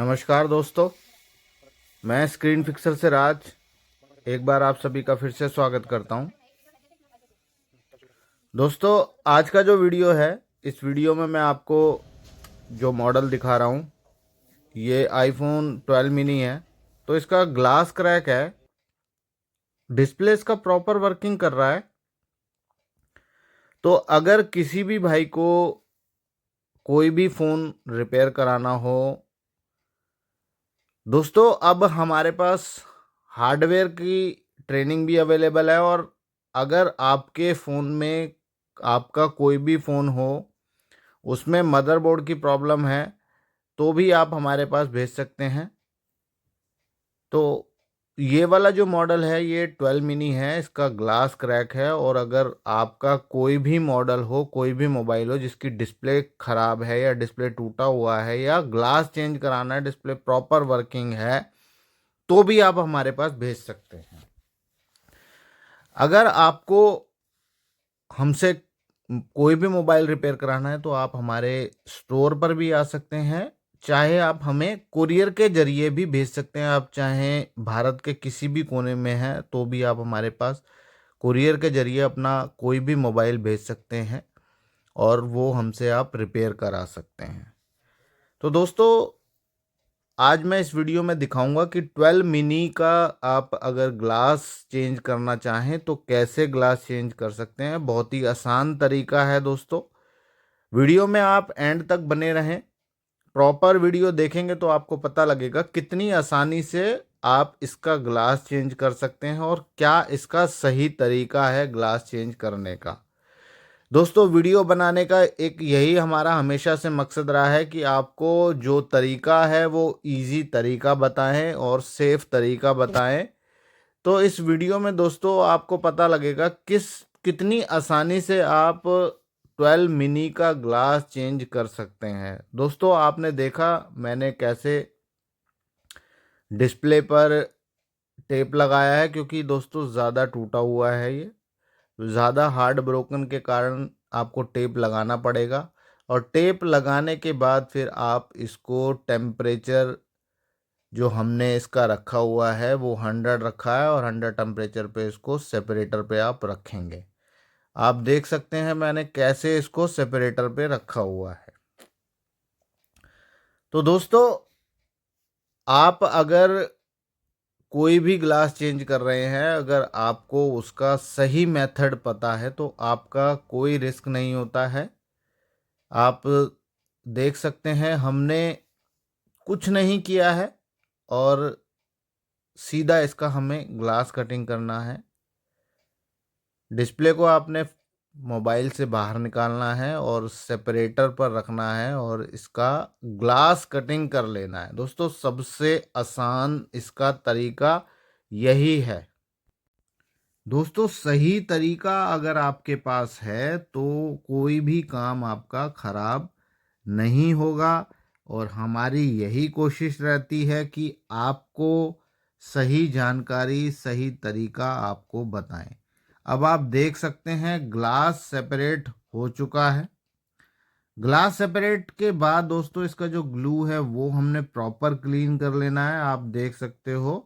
नमस्कार दोस्तों, मैं स्क्रीन फिक्सर से राज एक बार आप सभी का फिर से स्वागत करता हूं। दोस्तों, आज का जो वीडियो है, इस वीडियो में मैं आपको जो मॉडल दिखा रहा हूं, ये आईफोन 12 मिनी है। तो इसका ग्लास क्रैक है, डिस्प्ले इसका प्रॉपर वर्किंग कर रहा है। तो अगर किसी भी भाई को कोई भी फ़ोन रिपेयर कराना हो दोस्तों, अब हमारे पास हार्डवेयर की ट्रेनिंग भी अवेलेबल है। और अगर आपके फ़ोन में आपका कोई भी फ़ोन हो, उसमें मदरबोर्ड की प्रॉब्लम है, तो भी आप हमारे पास भेज सकते हैं। तो ये वाला जो मॉडल है, ये 12 मिनी है, इसका ग्लास क्रैक है। और अगर आपका कोई भी मॉडल हो, कोई भी मोबाइल हो जिसकी डिस्प्ले ख़राब है या डिस्प्ले टूटा हुआ है या ग्लास चेंज कराना है, डिस्प्ले प्रॉपर वर्किंग है, तो भी आप हमारे पास भेज सकते हैं। अगर आपको हमसे कोई भी मोबाइल रिपेयर कराना है तो आप हमारे स्टोर पर भी आ सकते हैं, चाहे आप हमें कुरियर के जरिए भी भेज सकते हैं। आप चाहे भारत के किसी भी कोने में हैं तो भी आप हमारे पास कुरियर के जरिए अपना कोई भी मोबाइल भेज सकते हैं और वो हमसे आप रिपेयर करा सकते हैं। तो दोस्तों, आज मैं इस वीडियो में दिखाऊंगा कि 12 मिनी का आप अगर ग्लास चेंज करना चाहें तो कैसे ग्लास चेंज कर सकते हैं। बहुत ही आसान तरीका है दोस्तों। वीडियो में आप एंड तक बने रहें, प्रॉपर वीडियो देखेंगे तो आपको पता लगेगा कितनी आसानी से आप इसका ग्लास चेंज कर सकते हैं और क्या इसका सही तरीका है ग्लास चेंज करने का। दोस्तों, वीडियो बनाने का एक यही हमारा हमेशा से मकसद रहा है कि आपको जो तरीका है वो इजी तरीका बताएं और सेफ तरीका बताएं। तो इस वीडियो में दोस्तों आपको पता लगेगा कितनी आसानी से आप 12 मिनी का ग्लास चेंज कर सकते हैं। दोस्तों, आपने देखा मैंने कैसे डिस्प्ले पर टेप लगाया है, क्योंकि दोस्तों ज़्यादा टूटा हुआ है ये, ज़्यादा हार्ड ब्रोकन के कारण आपको टेप लगाना पड़ेगा। और टेप लगाने के बाद फिर आप इसको टेम्परेचर जो हमने इसका रखा हुआ है वो 100 रखा है और 100 टेम्परेचर पे इसको सेपरेटर पे आप रखेंगे। आप देख सकते हैं मैंने कैसे इसको सेपरेटर पे रखा हुआ है। तो दोस्तों, आप अगर कोई भी ग्लास चेंज कर रहे हैं, अगर आपको उसका सही मेथड पता है तो आपका कोई रिस्क नहीं होता है। आप देख सकते हैं हमने कुछ नहीं किया है और सीधा इसका हमें ग्लास कटिंग करना है। डिस्प्ले को आपने मोबाइल से बाहर निकालना है और सेपरेटर पर रखना है और इसका ग्लास कटिंग कर लेना है। दोस्तों, सबसे आसान इसका तरीका यही है। दोस्तों, सही तरीका अगर आपके पास है तो कोई भी काम आपका खराब नहीं होगा। और हमारी यही कोशिश रहती है कि आपको सही जानकारी, सही तरीका आपको बताएं। अब आप देख सकते हैं ग्लास सेपरेट हो चुका है। ग्लास सेपरेट के बाद दोस्तों इसका जो ग्लू है वो हमने प्रॉपर क्लीन कर लेना है। आप देख सकते हो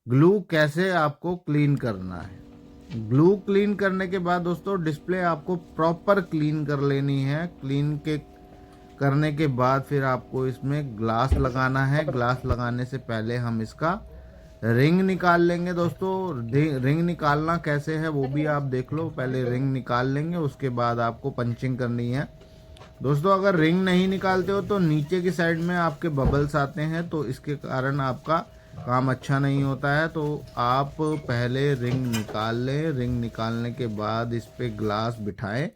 ग्लू कैसे आपको क्लीन करना है। ग्लू क्लीन करने के बाद दोस्तों डिस्प्ले आपको प्रॉपर क्लीन कर लेनी है। क्लीन के करने के बाद फिर आपको इसमें ग्लास लगाना है। ग्लास लगाने से पहले हम इसका रिंग निकाल लेंगे। दोस्तों, रिंग निकालना कैसे है वो भी आप देख लो। पहले रिंग निकाल लेंगे, उसके बाद आपको पंचिंग करनी है। दोस्तों, अगर रिंग नहीं निकालते हो तो नीचे की साइड में आपके बबल्स आते हैं, तो इसके कारण आपका काम अच्छा नहीं होता है। तो आप पहले रिंग निकाल लें। रिंग निकालने के बाद इस पे ग्लास बिठाएं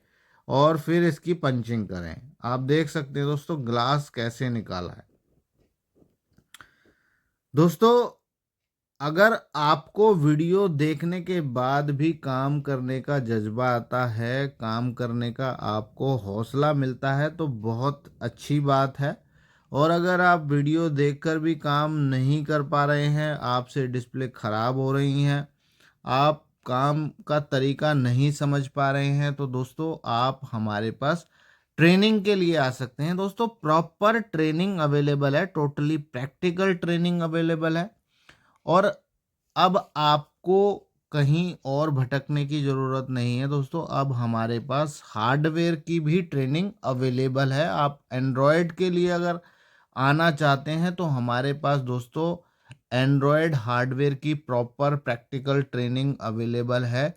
और फिर इसकी पंचिंग करें। आप देख सकते हैं दोस्तों ग्लास कैसे निकाला है। दोस्तों, अगर आपको वीडियो देखने के बाद भी काम करने का जज्बा आता है, काम करने का आपको हौसला मिलता है, तो बहुत अच्छी बात है। और अगर आप वीडियो देखकर भी काम नहीं कर पा रहे हैं, आपसे डिस्प्ले ख़राब हो रही हैं, आप काम का तरीका नहीं समझ पा रहे हैं, तो दोस्तों आप हमारे पास ट्रेनिंग के लिए आ सकते हैं। दोस्तों प्रॉपर ट्रेनिंग अवेलेबल है, टोटली प्रैक्टिकल ट्रेनिंग अवेलेबल है। और अब आपको कहीं और भटकने की ज़रूरत नहीं है दोस्तों, अब हमारे पास हार्डवेयर की भी ट्रेनिंग अवेलेबल है। आप एंड्रॉयड के लिए अगर आना चाहते हैं तो हमारे पास दोस्तों एंड्रॉयड हार्डवेयर की प्रॉपर प्रैक्टिकल ट्रेनिंग अवेलेबल है।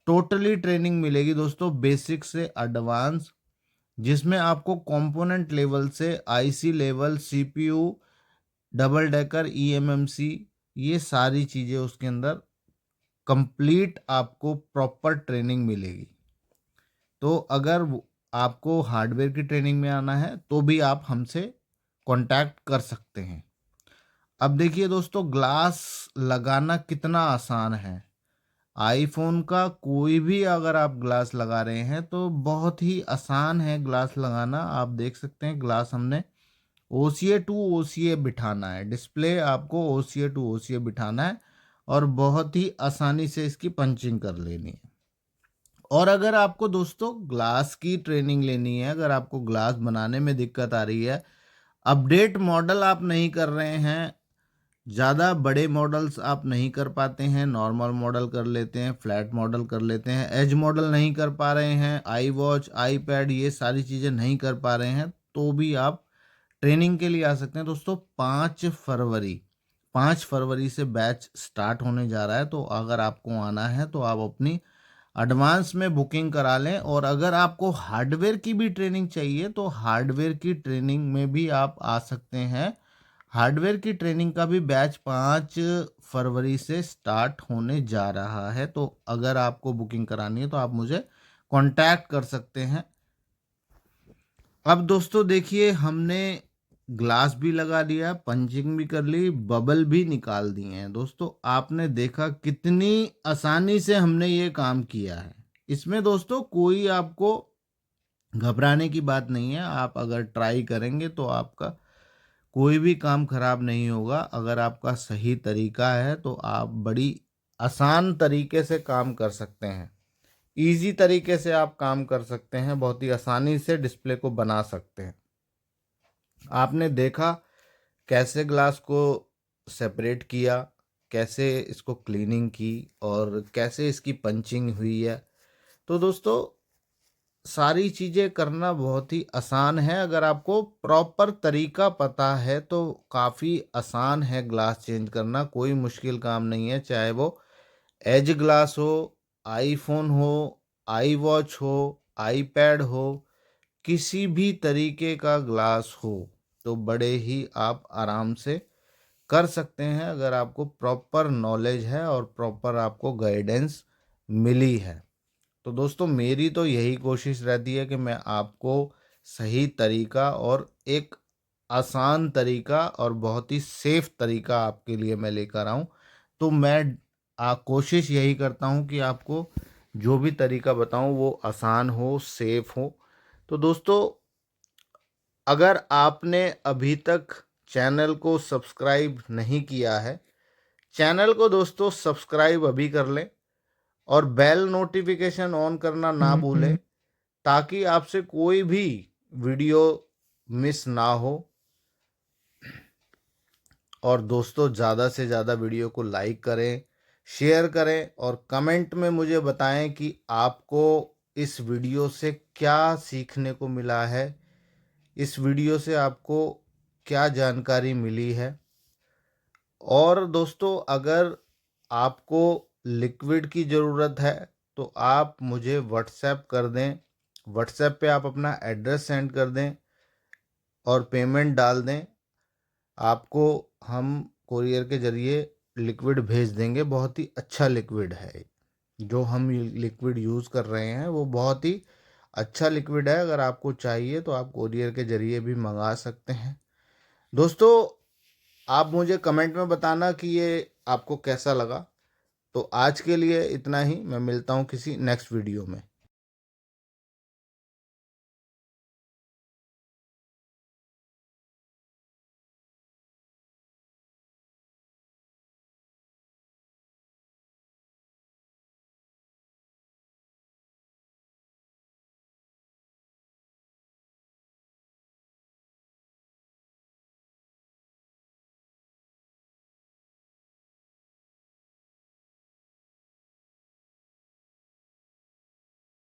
टोटली ट्रेनिंग मिलेगी दोस्तों, बेसिक से एडवांस, जिसमें आपको कंपोनेंट लेवल से IC level, CPU, double decker, eMMC, ये सारी चीज़ें उसके अंदर कंप्लीट आपको प्रॉपर ट्रेनिंग मिलेगी। तो अगर आपको हार्डवेयर की ट्रेनिंग में आना है तो भी आप हमसे कांटेक्ट कर सकते हैं। अब देखिए दोस्तों, ग्लास लगाना कितना आसान है। आईफोन का कोई भी अगर आप ग्लास लगा रहे हैं तो बहुत ही आसान है ग्लास लगाना। आप देख सकते हैं ग्लास हमने OCA टू OCA बिठाना है, डिस्प्ले आपको OCA टू OCA बिठाना है और बहुत ही आसानी से इसकी पंचिंग कर लेनी है। और अगर आपको दोस्तों ग्लास की ट्रेनिंग लेनी है, अगर आपको ग्लास बनाने में दिक्कत आ रही है, अपडेट मॉडल आप नहीं कर रहे हैं, ज़्यादा बड़े मॉडल्स आप नहीं कर पाते हैं, नॉर्मल मॉडल कर लेते हैं, फ्लैट मॉडल कर लेते हैं, एज मॉडल नहीं कर पा रहे हैं, आई वॉच, आईपैड, ये सारी चीज़ें नहीं कर पा रहे हैं, तो भी आप ट्रेनिंग के लिए आ सकते हैं दोस्तों। 5 फरवरी से बैच स्टार्ट होने जा रहा है। तो अगर आपको आना है तो आप अपनी एडवांस में बुकिंग करा लें। और अगर आपको हार्डवेयर की भी ट्रेनिंग चाहिए तो हार्डवेयर की ट्रेनिंग में भी आप आ सकते हैं। हार्डवेयर की ट्रेनिंग का भी बैच 5 फरवरी से स्टार्ट होने जा रहा है। तो अगर आपको बुकिंग करानी है तो आप मुझे कांटेक्ट कर सकते हैं। अब दोस्तों देखिए, हमने ग्लास भी लगा दिया, पंचिंग भी कर ली, बबल भी निकाल दिए हैं। दोस्तों आपने देखा कितनी आसानी से हमने ये काम किया है। इसमें दोस्तों कोई आपको घबराने की बात नहीं है। आप अगर ट्राई करेंगे तो आपका कोई भी काम खराब नहीं होगा। अगर आपका सही तरीका है तो आप बड़ी आसान तरीके से काम कर सकते हैं। इजी तरीके से आप काम कर सकते हैं, बहुत ही आसानी से डिस्प्ले को बना सकते हैं। आपने देखा कैसे ग्लास को सेपरेट किया, कैसे इसको क्लीनिंग की और कैसे इसकी पंचिंग हुई है। तो दोस्तों सारी चीज़ें करना बहुत ही आसान है। अगर आपको प्रॉपर तरीका पता है तो काफ़ी आसान है ग्लास चेंज करना, कोई मुश्किल काम नहीं है। चाहे वो एज ग्लास हो, आईफोन हो, आई वॉच हो, आईपैड हो, किसी भी तरीके का ग्लास हो, तो बड़े ही आप आराम से कर सकते हैं अगर आपको प्रॉपर नॉलेज है और प्रॉपर आपको गाइडेंस मिली है। तो दोस्तों मेरी तो यही कोशिश रहती है कि मैं आपको सही तरीका और एक आसान तरीका और बहुत ही सेफ तरीका आपके लिए मैं लेकर आऊँ। तो मैं कोशिश यही करता हूँ कि आपको जो भी तरीका बताऊँ वो आसान हो, सेफ हो। तो दोस्तों अगर आपने अभी तक चैनल को सब्सक्राइब नहीं किया है, चैनल को दोस्तों सब्सक्राइब अभी कर लें और बेल नोटिफिकेशन ऑन करना ना भूलें, ताकि आपसे कोई भी वीडियो मिस ना हो। और दोस्तों ज़्यादा से ज़्यादा वीडियो को लाइक करें, शेयर करें और कमेंट में मुझे बताएं कि आपको इस वीडियो से क्या सीखने को मिला है, इस वीडियो से आपको क्या जानकारी मिली है। और दोस्तों अगर आपको लिक्विड की ज़रूरत है तो आप मुझे व्हाट्सएप कर दें, व्हाट्सएप पे आप अपना एड्रेस सेंड कर दें और पेमेंट डाल दें। आपको हम कोरियर के ज़रिए लिक्विड भेज देंगे। बहुत ही अच्छा लिक्विड है, जो हम लिक्विड यूज़ कर रहे हैं वो बहुत ही अच्छा लिक्विड है। अगर आपको चाहिए तो आप कोरियर के ज़रिए भी मंगा सकते हैं। दोस्तों आप मुझे कमेंट में बताना कि ये आपको कैसा लगा। तो आज के लिए इतना ही, मैं मिलता हूँ किसी नेक्स्ट वीडियो में।